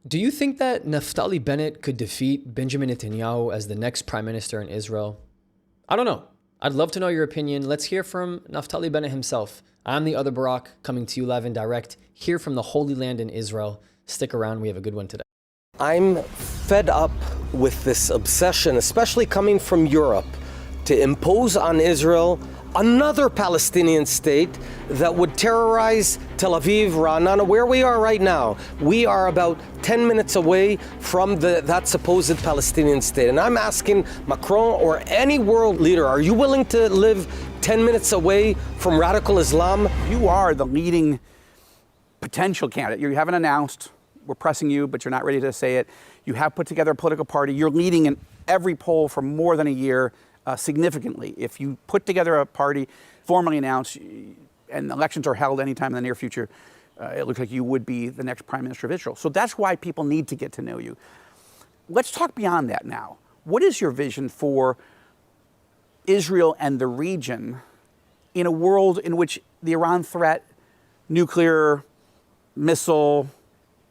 Do you think that Naftali Bennett could defeat Benjamin Netanyahu as the next prime minister in Israel? I don't know. I'd love to know your opinion. Let's hear from Naftali Bennett himself. I'm the other Barak, coming to you live and direct, here from the Holy Land in Israel. Stick around, we have a good one today. I'm fed up with this obsession, especially coming from Europe, to impose on Israel another Palestinian state that would terrorize Tel Aviv, Ra'anana, where we are right now. We are about 10 minutes away from that supposed Palestinian state. And I'm asking Macron or any world leader, are you willing to live 10 minutes away from radical Islam? You are the leading potential candidate. You haven't announced, we're pressing you, but you're not ready to say it. You have put together a political party. You're leading in every poll for more than a year. Significantly. If you put together a party, formally announced, and elections are held anytime in the near future, it looks like you would be the next prime minister of Israel. So that's why people need to get to know you. Let's talk beyond that now. What is your vision for Israel and the region in a world in which the Iran threat, nuclear, missile,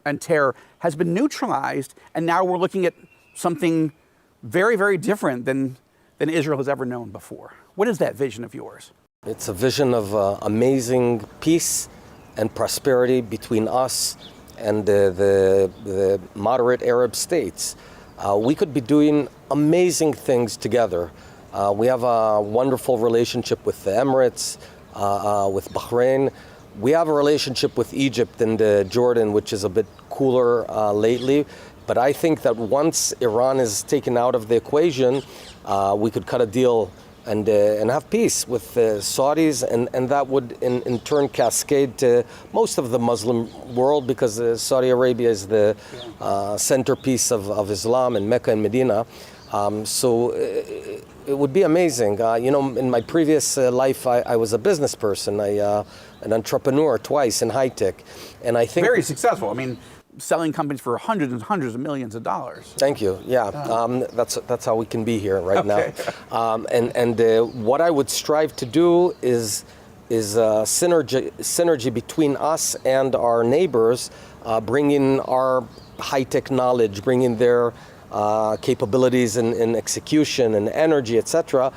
and terror has been neutralized, and now we're looking at something very, very different than Israel has ever known before? What is that vision of yours? It's a vision of amazing peace and prosperity between us and the moderate Arab states. We could be doing amazing things together. We have a wonderful relationship with the Emirates, with Bahrain. We have a relationship with Egypt and Jordan, which is a bit cooler lately. But I think that once Iran is taken out of the equation, we could cut a deal and have peace with the Saudis, and that would in turn cascade to most of the Muslim world, because Saudi Arabia is the centerpiece of Islam, and Mecca and Medina. So it would be amazing. In my previous life, I was a business person, an entrepreneur twice in high tech, and I think very successful. I mean, selling companies for hundreds and hundreds of millions of dollars. Thank you. Yeah, that's how we can be here right now. And what I would strive to do is synergy between us and our neighbors, bringing our high-tech knowledge, bringing their capabilities in execution and energy, etc.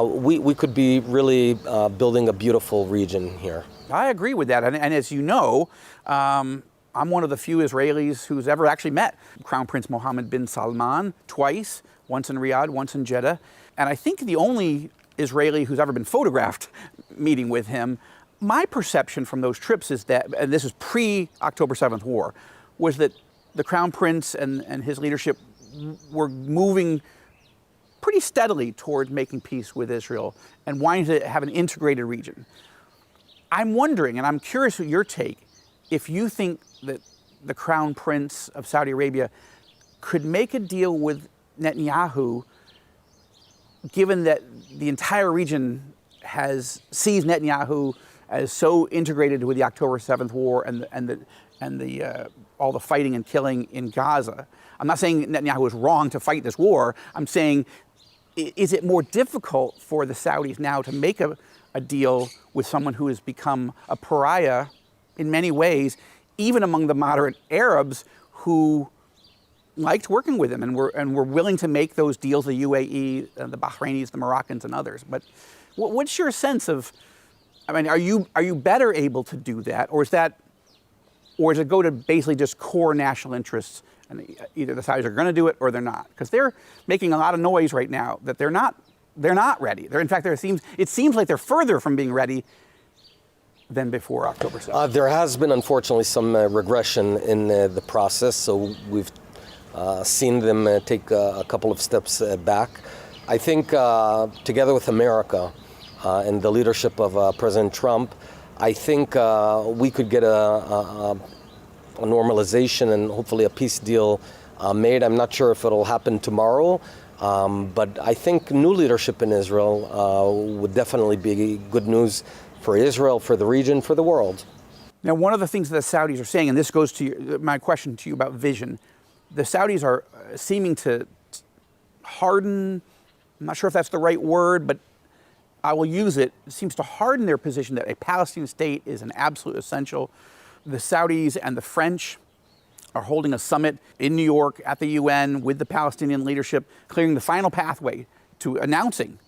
We could be really building a beautiful region here. I agree with that, and as you know, I'm one of the few Israelis who's ever actually met Crown Prince Mohammed bin Salman twice, once in Riyadh, once in Jeddah. And I think the only Israeli who's ever been photographed meeting with him. My perception from those trips is that, and this is pre-October 7th war, was that the Crown Prince and his leadership were moving pretty steadily toward making peace with Israel and wanting to have an integrated region. I'm wondering, and I'm curious what your take, if you think that the Crown Prince of Saudi Arabia could make a deal with Netanyahu, given that the entire region sees Netanyahu as so integrated with the October 7th war and all the fighting and killing in Gaza. I'm not saying Netanyahu is wrong to fight this war. I'm saying, is it more difficult for the Saudis now to make a deal with someone who has become a pariah in many ways, even among the moderate Arabs who liked working with him and were willing to make those deals, the UAE, the Bahrainis, the Moroccans, and others? But what's your sense of, I mean, are you better able to do that, or does it go to basically just core national interests, and either the Saudis are going to do it or they're not? Because they're making a lot of noise right now that they're not ready. In fact, it seems like they're further from being ready than before October 7th. There has been, unfortunately, some regression in the process, so we've seen them take a couple of steps back. I think together with America and the leadership of President Trump, I think we could get a normalization and hopefully a peace deal made. I'm not sure if it'll happen tomorrow, but I think new leadership in Israel would definitely be good news for Israel, for the region, for the world. Now, one of the things that the Saudis are saying, and this goes to my question to you about vision, the Saudis are seeming to harden, I'm not sure if that's the right word, but I will use it, seems to harden their position that a Palestinian state is an absolute essential. The Saudis and the French are holding a summit in New York at the UN with the Palestinian leadership, clearing the final pathway to announcing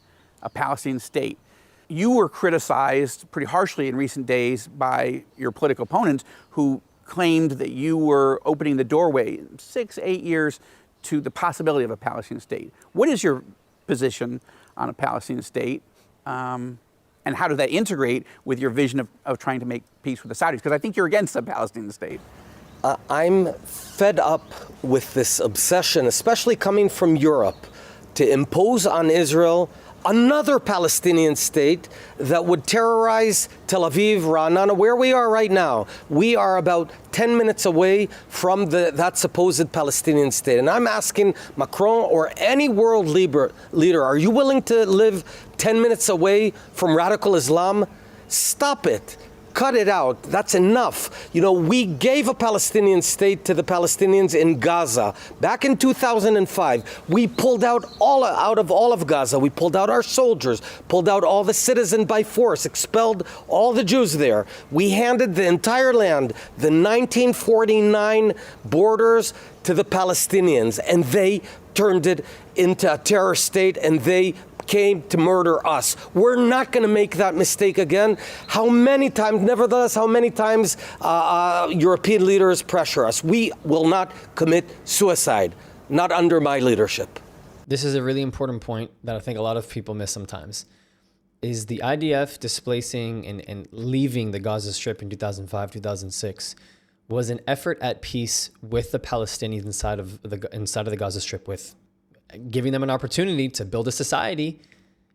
a Palestinian state. You were criticized pretty harshly in recent days by your political opponents who claimed that you were opening the doorway 6, 8 years to the possibility of a Palestinian state. What is your position on a Palestinian state? And how does that integrate with your vision of trying to make peace with the Saudis? Because I think you're against a Palestinian state. I'm fed up with this obsession, especially coming from Europe, to impose on Israel another Palestinian state that would terrorize Tel Aviv, Ra'anana, where we are right now. We are about 10 minutes away from that supposed Palestinian state. And I'm asking Macron or any world leader, are you willing to live 10 minutes away from radical Islam? Stop it. Cut it out. That's enough. You know, we gave a Palestinian state to the Palestinians in Gaza back in 2005. We pulled out of all of Gaza. We pulled out our soldiers, pulled out all the citizens by force, expelled all the Jews there. We handed the entire land, the 1949 borders, to the Palestinians, and they turned it into a terror state, and they came to murder us. We're not going to make that mistake again. How many times European leaders pressure us? We will not commit suicide, not under my leadership. This is a really important point that I think a lot of people miss sometimes. Is the IDF displacing and leaving the Gaza Strip in 2005, 2006 was an effort at peace with the Palestinians inside of the Gaza Strip, with giving them an opportunity to build a society.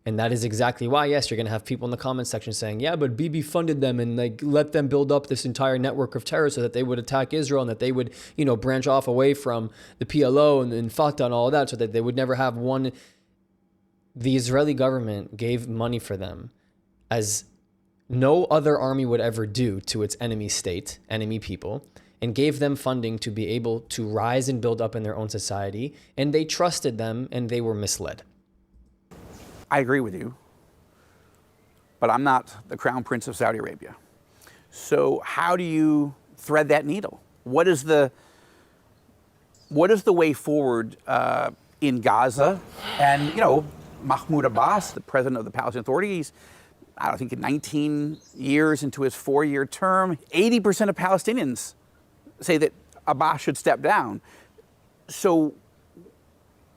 And that is exactly why, yes, you're going to have people in the comment section saying, yeah, but Bibi funded them and like let them build up this entire network of terror so that they would attack Israel and that they would, branch off away from the PLO and Fatah and all of that so that they would never have one. The Israeli government gave money for them as no other army would ever do to its enemy state, enemy people, and gave them funding to be able to rise and build up in their own society. And they trusted them and they were misled. I agree with you, but I'm not the Crown Prince of Saudi Arabia. So how do you thread that needle? What is the way forward in Gaza? And, Mahmoud Abbas, the president of the Palestinian Authority, I think 19 years into his 4-year term, 80% of Palestinians say that Abbas should step down. So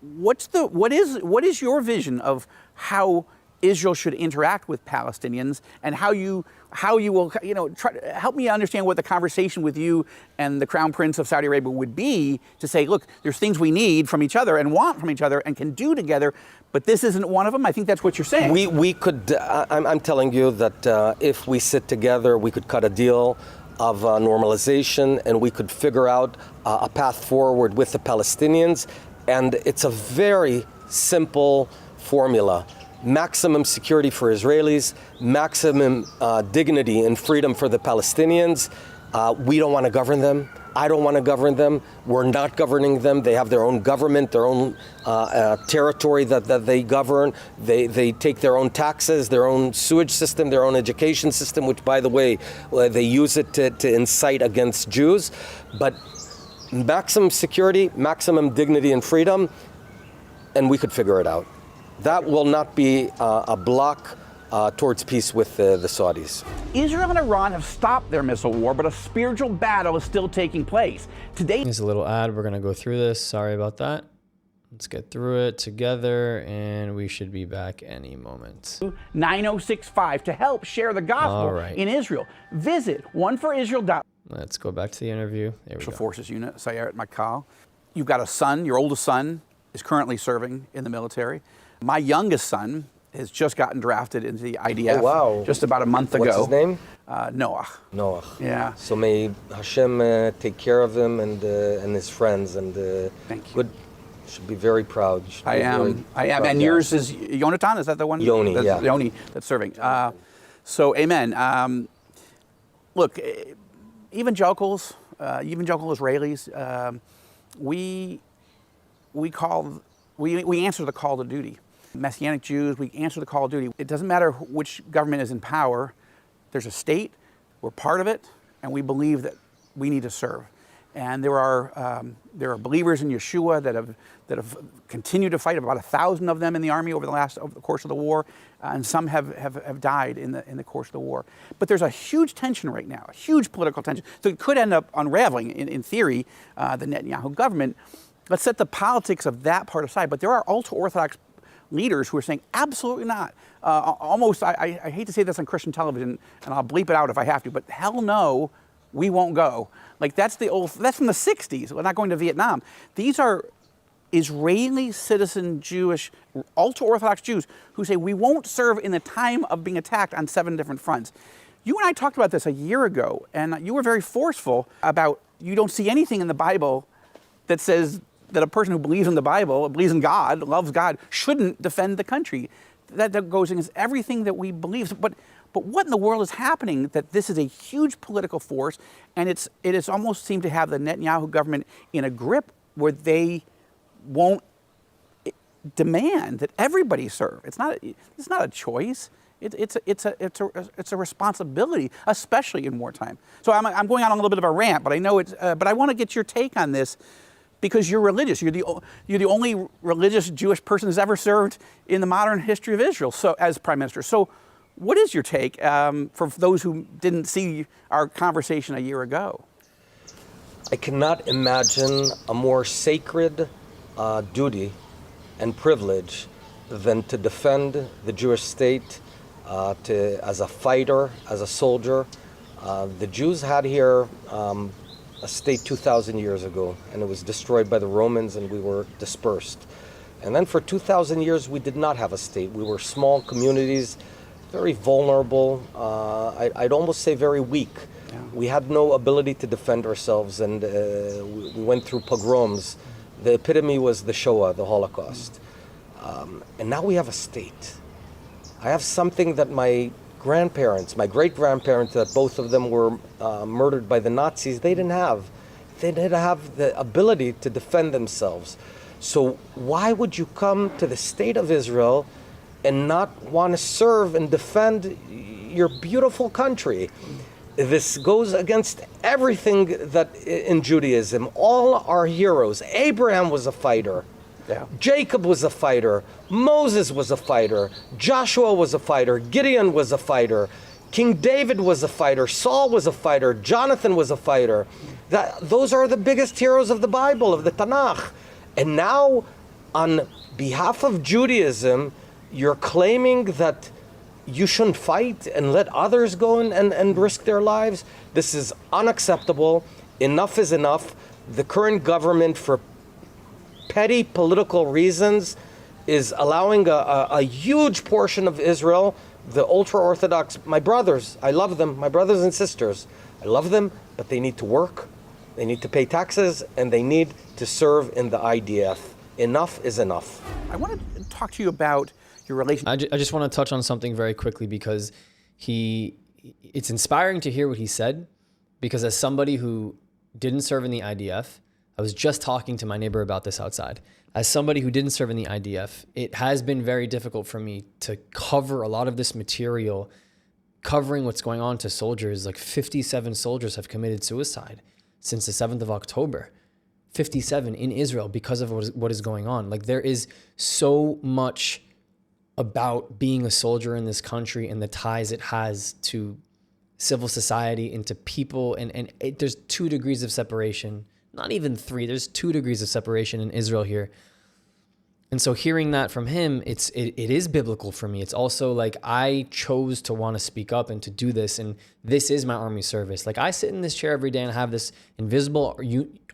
what is your vision of how Israel should interact with Palestinians, and how you will try to help me understand what the conversation with you and the Crown Prince of Saudi Arabia would be to say, look, there's things we need from each other and want from each other and can do together, but this isn't one of them. I think that's what you're saying. We could. I'm telling you that if we sit together, we could cut a deal of normalization, and we could figure out a path forward with the Palestinians. And it's a very simple formula. Maximum security for Israelis, maximum dignity and freedom for the Palestinians. We don't want to govern them. I don't want to govern them. We're not governing them. They have their own government, their own territory that they govern. They take their own taxes, their own sewage system, their own education system, which, by the way, they use it to incite against Jews. But maximum security, maximum dignity and freedom, and we could figure it out. That will not be a block towards peace with the Saudis. Israel and Iran have stopped their missile war, but a spiritual battle is still taking place. Today, Here's a little ad. We're going to go through this. Sorry about that. Let's get through it together, and we should be back any moment. 9065 to help share the gospel in Israel. Visit oneforisrael.org. Let's go back to the interview. There we Special go. Forces Unit, Sayeret Makal. You've got a son, your oldest son is currently serving in the military. My youngest son has just gotten drafted into the IDF. Oh, wow. Just about a month ago. What's his name? Noah. Noah. Yeah. So may Hashem take care of him and his friends, and Thank you. Good. Should be very proud. I am. And yours is Yonatan? Is that the one? Yoni, yeah. Yoni that's serving. So, amen. Look, evangelicals, evangelical Israelis, we answer the call to duty. Messianic Jews, we answer the call to duty. It doesn't matter which government is in power. There's a state, we're part of it, and we believe that we need to serve. And there are believers in Yeshua that have continued to fight. About 1,000 of them in the army over the course of the war, and some have died in the course of the war. But there's a huge tension right now, a huge political tension. So it could end up unraveling, in theory, the Netanyahu government. Let's set the politics of that part aside. But there are ultra-Orthodox leaders who are saying absolutely not. Almost, I hate to say this on Christian television, and I'll bleep it out if I have to, but hell no, we won't go. Like that's from the 60s. We're not going to Vietnam. These are Israeli citizen Jewish, ultra-Orthodox Jews who say we won't serve in the time of being attacked on 7 different fronts. You and I talked about this a year ago, and you were very forceful about you don't see anything in the Bible that says that a person who believes in the Bible, believes in God, loves God, shouldn't defend the country. That goes against everything that we believe. But what in the world is happening that this is a huge political force, and it has almost seemed to have the Netanyahu government in a grip where they won't demand that everybody serve. It's not a choice. It's a responsibility, especially in wartime. So I'm going on a little bit of a rant, but I know but I want to get your take on this because you're religious. You're the only religious Jewish person who's ever served in the modern history of Israel. So as prime minister. So what is your take for those who didn't see our conversation a year ago? I cannot imagine a more sacred duty and privilege than to defend the Jewish state as a fighter, as a soldier. The Jews had here a state 2,000 years ago, and it was destroyed by the Romans, and we were dispersed. And then for 2,000 years, we did not have a state. We were small communities, very vulnerable, I'd almost say very weak. Yeah. We had no ability to defend ourselves, and we went through pogroms. The epitome was the Shoah, the Holocaust. And now we have a state. I have something that my grandparents, my great-grandparents, that both of them were murdered by the Nazis, they didn't have. They didn't have the ability to defend themselves. So why would you come to the state of Israel and not want to serve and defend your beautiful country? This goes against everything that in Judaism. All our heroes. Abraham was a fighter. Yeah. Jacob was a fighter. Moses was a fighter. Joshua was a fighter. Gideon was a fighter. King David was a fighter. Saul was a fighter. Jonathan was a fighter. Those are the biggest heroes of the Bible, of the Tanakh. And now, on behalf of Judaism, you're claiming that you shouldn't fight and let others go and risk their lives? This is unacceptable. Enough is enough. The current government, for petty political reasons, is allowing a huge portion of Israel, the ultra-Orthodox, my brothers, I love them, my brothers and sisters, I love them, but they need to work, they need to pay taxes, and they need to serve in the IDF. Enough is enough. I want to talk to you about your relationship. I just want to touch on something very quickly because it's inspiring to hear what he said, because as somebody who didn't serve in the IDF, I was just talking to my neighbor about this outside. As somebody who didn't serve in the IDF, it has been very difficult for me to cover a lot of this material, covering what's going on to soldiers. Like 57 soldiers have committed suicide since the 7th of October. 57 in Israel because of what is going on. Like there is so much about being a soldier in this country and the ties it has to civil society and to people. And there's 2 degrees of separation. Not even 3, there's 2 degrees of separation in Israel here. And so hearing that from him, it is biblical for me. It's also like I chose to want to speak up and to do this. And this is my army service. Like I sit in this chair every day and have this invisible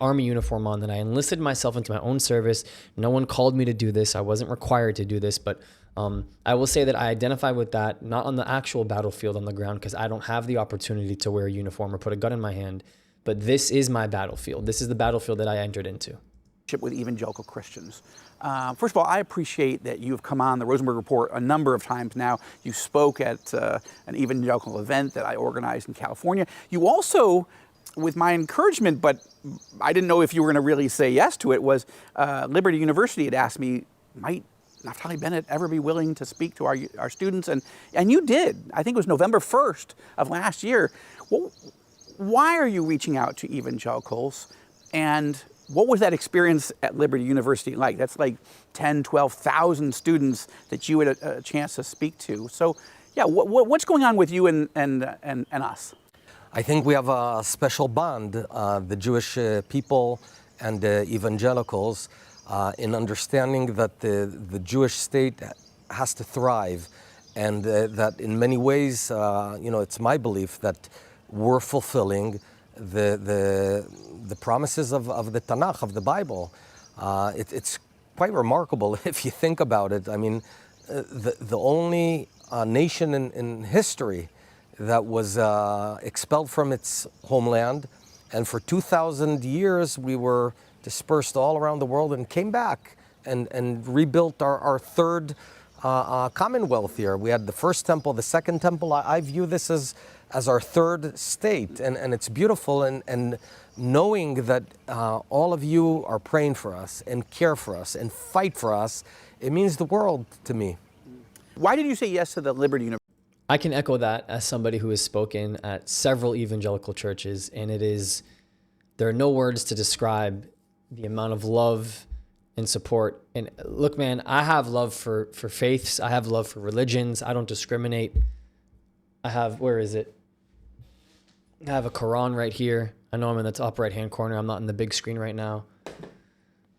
army uniform on that I enlisted myself into my own service. No one called me to do this. I wasn't required to do this. But I will say that I identify with that, not on the actual battlefield on the ground, because I don't have the opportunity to wear a uniform or put a gun in my hand. But this is my battlefield. This is the battlefield that I entered into. With evangelical Christians. First of all, I appreciate that you've come on the Rosenberg Report a number of times now. You spoke at an evangelical event that I organized in California. You also, with my encouragement, but I didn't know if you were going to really say yes to it, was Liberty University had asked me, might Naftali Bennet ever be willing to speak to our students? And you did. I think it was November 1st of last year. Well, why are you reaching out to evangelicals? And what was that experience at Liberty University like? That's like 10, 12,000 students that you had a chance to speak to. So, yeah, what's going on with you and us? I think we have a special bond, the Jewish people and the evangelicals, in understanding that the Jewish state has to thrive, and that in many ways, it's my belief that we're fulfilling the promises of the Tanakh, of the Bible. It's quite remarkable if you think about it. I mean, the only nation in history that was expelled from its homeland, and for 2,000 years we were dispersed all around the world and came back and rebuilt our third commonwealth here. We had the first temple, the second temple. I view this as our third state, and it's beautiful, and knowing that all of you are praying for us and care for us and fight for us, it means the world to me. Why did you say yes to the Liberty University? I can echo that as somebody who has spoken at several evangelical churches, and there are no words to describe the amount of love and support. And look, man, I have love for faiths. I have love for religions. I don't discriminate. Where is it? I have a Quran right here. I know I'm in the top right-hand corner. I'm not in the big screen right now.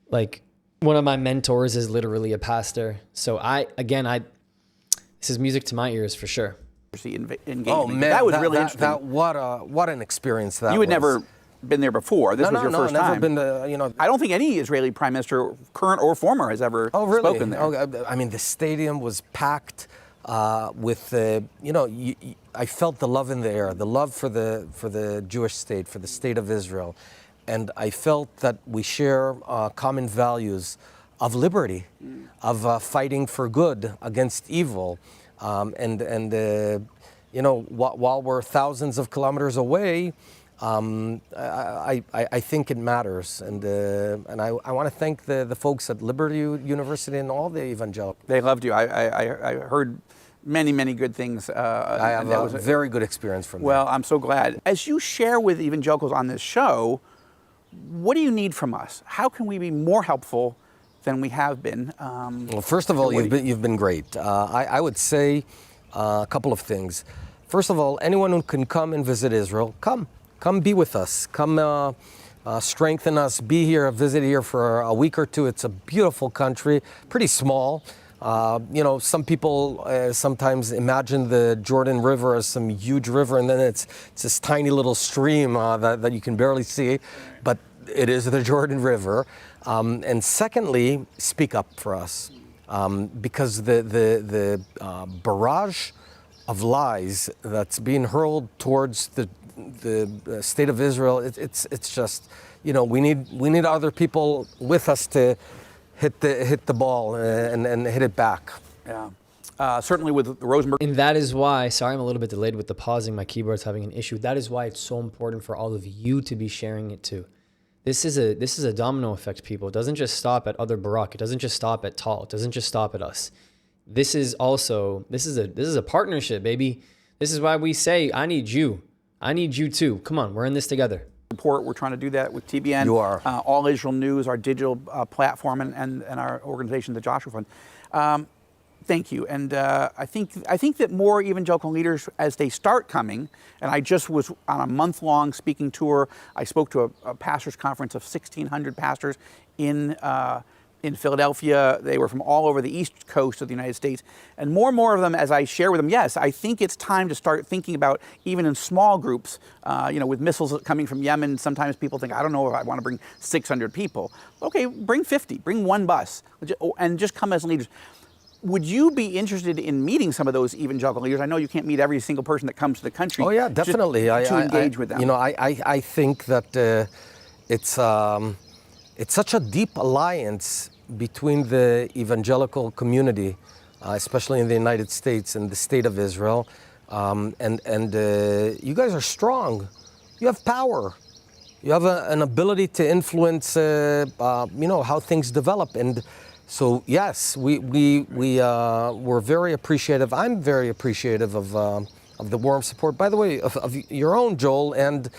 Like, one of my mentors is literally a pastor. So this is music to my ears for sure. Engagement. Oh man, that was really interesting. What an experience that was. You had never been there before. This was your first never time. been to, I don't think any Israeli prime minister, current or former, has ever spoken there. Oh, I mean, the stadium was packed with I felt the love in the air, the love for the Jewish state, for the state of Israel, and I felt that we share common values of liberty, of fighting for good against evil, while we're thousands of kilometers away, I think it matters, and I want to thank the folks at Liberty University and all the evangelicals. They loved you. I heard many good things. I have a very good experience from them. Well, I'm so glad. As you share with evangelicals on this show, what do you need from us? How can we be more helpful than we have been? Well, first of all, you've been great. I would say a couple of things. First of all, anyone who can come and visit Israel, come be with us. Come strengthen us. Be here, visit here for a week or two. It's a beautiful country, pretty small. Some people sometimes imagine the Jordan River as some huge river, and then it's this tiny little stream that you can barely see, but it is the Jordan River. And secondly, speak up for us, because the barrage of lies that's being hurled towards the state of Israel, it's just, we need other people with us to hit the ball and hit it back. Yeah. Certainly with Rosenberg. And that is why, sorry, I'm a little bit delayed with the pausing. My keyboard's having an issue. That is why it's so important for all of you to be sharing it too. This is a domino effect, people. It doesn't just stop at other Barak. It doesn't just stop at Tal. It doesn't just stop at us. This is a partnership, baby. This is why we say, I need you. I need you too. Come on, we're in this together. Support. We're trying to do that with TBN. You are. All Israel News, our digital platform, and our organization, the Joshua Fund. Thank you. And I think that more evangelical leaders, as they start coming, and I just was on a month-long speaking tour. I spoke to a pastors' conference of 1,600 pastors in Philadelphia. They were from all over the East Coast of the United States. And more of them, as I share with them, yes, I think it's time to start thinking about, even in small groups, with missiles coming from Yemen, sometimes people think, I don't know if I want to bring 600 people. Okay, bring 50, bring one bus, and just come as leaders. Would you be interested in meeting some of those evangelical leaders? I know you can't meet every single person that comes to the country. Oh yeah, definitely. To engage with them. I think that it's such a deep alliance between the evangelical community, especially in the United States and the state of Israel, and you guys are strong. You have power. You have an ability to influence, how things develop. And so yes, we're very appreciative. I'm very appreciative of the warm support, by the way, of your own, Joel, and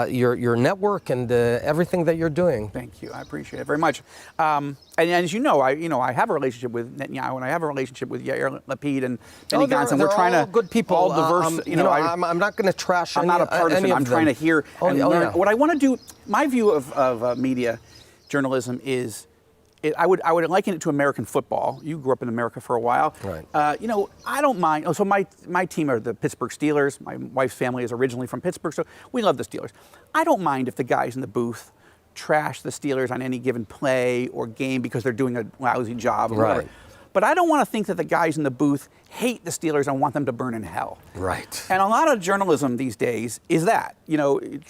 your network and everything that you're doing. Thank you. I appreciate it very much. And as you know, I have a relationship with Netanyahu, and I have a relationship with Yair Lapid and Benny Gantz, and we're trying to good people, all diverse. I'm not going to trash. I'm not a partisan. I'm trying to hear and learn. What I want to do. My view of media journalism is. I would liken it to American football. You grew up in America for a while. Right. I don't mind. So my team are the Pittsburgh Steelers. My wife's family is originally from Pittsburgh, so we love the Steelers. I don't mind if the guys in the booth trash the Steelers on any given play or game because they're doing a lousy job or whatever. Right. But I don't want to think that the guys in the booth hate the Steelers and want them to burn in hell. Right. And a lot of journalism these days is that.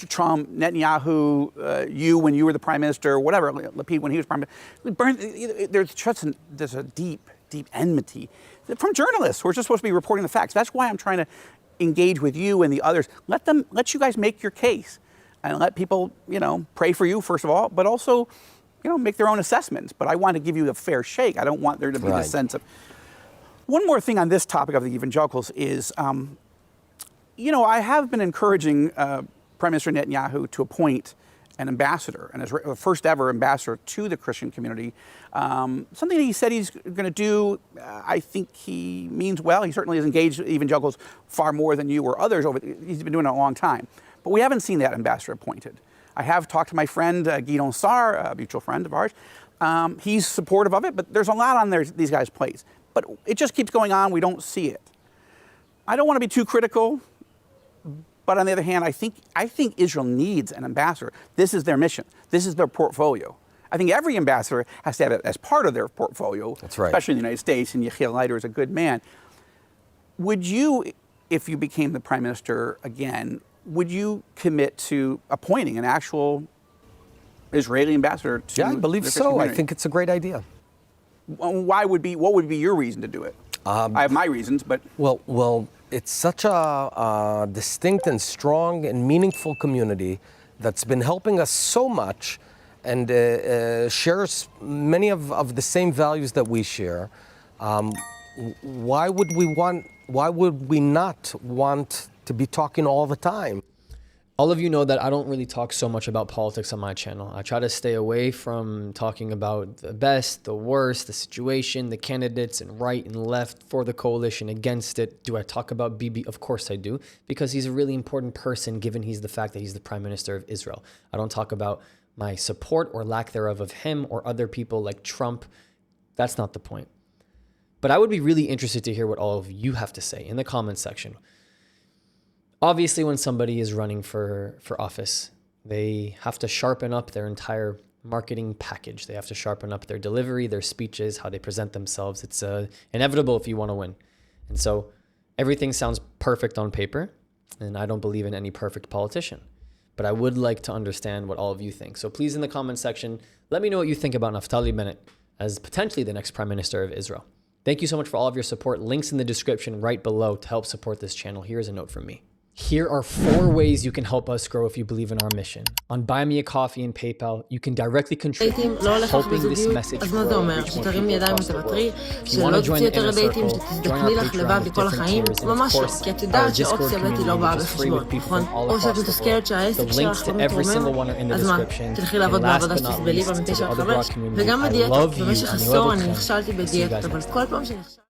Trump, Netanyahu, you when you were the prime minister, whatever, Lapid when he was prime minister. There's a deep, deep enmity from journalists who are just supposed to be reporting the facts. That's why I'm trying to engage with you and the others. Let you guys make your case and let people, pray for you, first of all, but also make their own assessments. But I want to give you a fair shake. I don't want there to be the sense of... One more thing on this topic of the evangelicals is, I have been encouraging Prime Minister Netanyahu to appoint an ambassador, and as the first ever ambassador to the Christian community. Something that he said he's going to do, I think he means well. He certainly has engaged evangelicals far more than you or others. He's been doing it a long time. But we haven't seen that ambassador appointed. I have talked to my friend Guidon Sarr, a mutual friend of ours. He's supportive of it, but there's a lot on these guys' plates. But it just keeps going on. We don't see it. I don't want to be too critical, but on the other hand, I think Israel needs an ambassador. This is their mission. This is their portfolio. I think every ambassador has to have it as part of their portfolio, That's right. Especially in the United States, and Yechiel Leiter is a good man. Would you, if you became the prime minister again, would you commit to appointing an actual Israeli ambassador to I believe so. I think it's a great idea. What would be your reason to do it? I have my reasons, but... Well, it's such a distinct and strong and meaningful community that's been helping us so much and shares many of the same values that we share. Why would we not want to be talking all the time? All of you know that I don't really talk so much about politics on my channel. I try to stay away from talking about the best, the worst, the situation, the candidates, and right and left, for the coalition, against it. Do I talk about Bibi? Of course I do, because he's a really important person given the fact that he's the prime minister of Israel. I don't talk about my support or lack thereof of him or other people like Trump. That's not the point. But I would be really interested to hear what all of you have to say in the comments section. Obviously, when somebody is running for office, they have to sharpen up their entire marketing package. They have to sharpen up their delivery, their speeches, how they present themselves. It's inevitable if you want to win. And so everything sounds perfect on paper, and I don't believe in any perfect politician. But I would like to understand what all of you think. So please, in the comment section, let me know what you think about Naftali Bennett as potentially the next prime minister of Israel. Thank you so much for all of your support. Links in the description right below to help support this channel. Here's a note from me. Here are 4 ways you can help us grow if you believe in our mission. On Buy Me a Coffee and PayPal, you can directly contribute, helping this message grow and reach more people across the world. If you want to join the inner circle, join our Patreon with different tiers, and of course, our Discord community, which is free with people from all across the world. The links to every single one are in the description. And last but not least, to the other broad community, I love you, and I love it. See you guys next time.